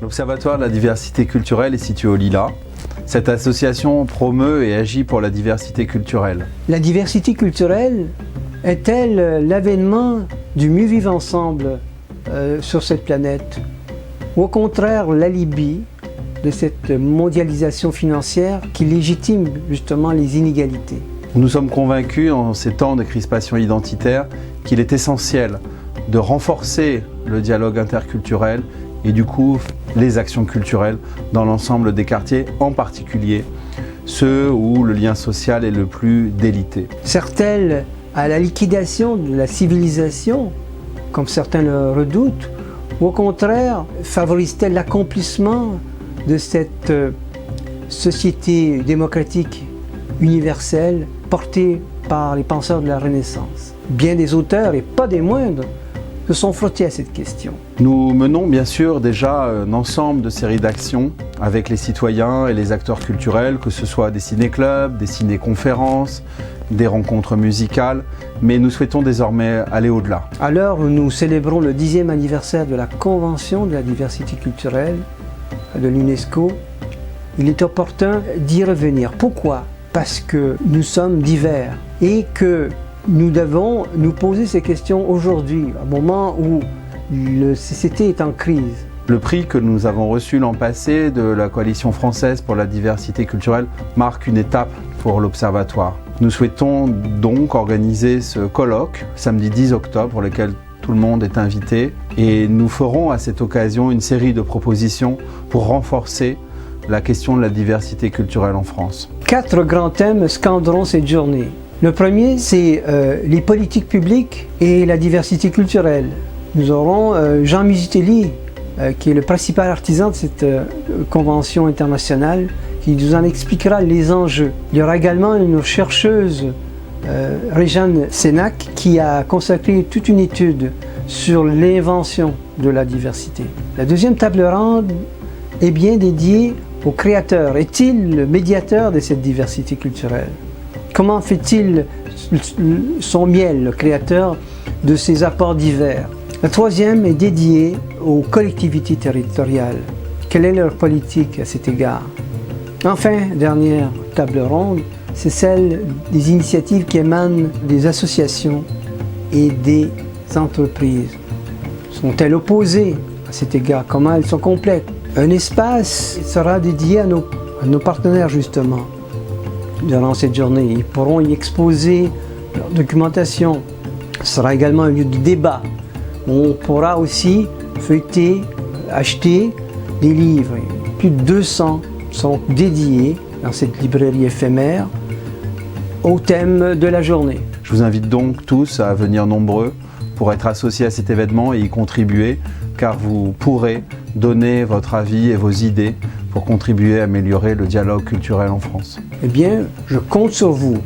L'Observatoire de la diversité culturelle est situé au Lilas. Cette association promeut et agit pour la diversité culturelle. La diversité culturelle est-elle l'avènement du mieux vivre ensemble sur cette planète? Ou au contraire l'alibi de cette mondialisation financière qui légitime justement les inégalités? Nous sommes convaincus en ces temps de crispation identitaire qu'il est essentiel de renforcer le dialogue interculturel et du coup les actions culturelles dans l'ensemble des quartiers, en particulier ceux où le lien social est le plus délité. Sert-elle à la liquidation de la civilisation, comme certains le redoutent, ou au contraire favorise-t-elle l'accomplissement de cette société démocratique universelle portée par les penseurs de la Renaissance? Bien des auteurs, et pas des moindres, se sont frottés à cette question. Nous menons bien sûr déjà un ensemble de séries d'actions avec les citoyens et les acteurs culturels, que ce soit des ciné-clubs, des ciné-conférences, des rencontres musicales, mais nous souhaitons désormais aller au-delà. À l'heure où nous célébrons le 10e anniversaire de la Convention de la diversité culturelle de l'UNESCO, il est opportun d'y revenir. Pourquoi? Parce que nous sommes divers et que nous devons nous poser ces questions aujourd'hui, au moment où le CCT est en crise. Le prix que nous avons reçu l'an passé de la Coalition française pour la diversité culturelle marque une étape pour l'Observatoire. Nous souhaitons donc organiser ce colloque samedi 10 octobre pour lequel tout le monde est invité et nous ferons à cette occasion une série de propositions pour renforcer la question de la diversité culturelle en France. 4 grands thèmes scanderont cette journée. Le premier, c'est les politiques publiques et la diversité culturelle. Nous aurons Jean Musitelli, qui est le principal artisan de cette convention internationale, qui nous en expliquera les enjeux. Il y aura également une chercheuse, Réjeanne Sénac, qui a consacré toute une étude sur l'invention de la diversité. La deuxième table ronde est bien dédiée au créateur. Est-il le médiateur de cette diversité culturelle? Comment fait-il son miel, le créateur, de ses apports divers? La troisième est dédiée aux collectivités territoriales. Quelle est leur politique à cet égard? Enfin, dernière table ronde, c'est celle des initiatives qui émanent des associations et des entreprises. Sont-elles opposées à cet égard? Comment elles sont complètes? Un espace sera dédié à nos partenaires justement. Durant cette journée, ils pourront y exposer leur documentation. Ce sera également un lieu de débat où on pourra aussi feuilleter, acheter des livres. Plus de 200 sont dédiés dans cette librairie éphémère au thème de la journée. Je vous invite donc tous à venir nombreux pour être associés à cet événement et y contribuer, car vous pourrez donner votre avis et vos idées pour contribuer à améliorer le dialogue culturel en France. Eh bien, je compte sur vous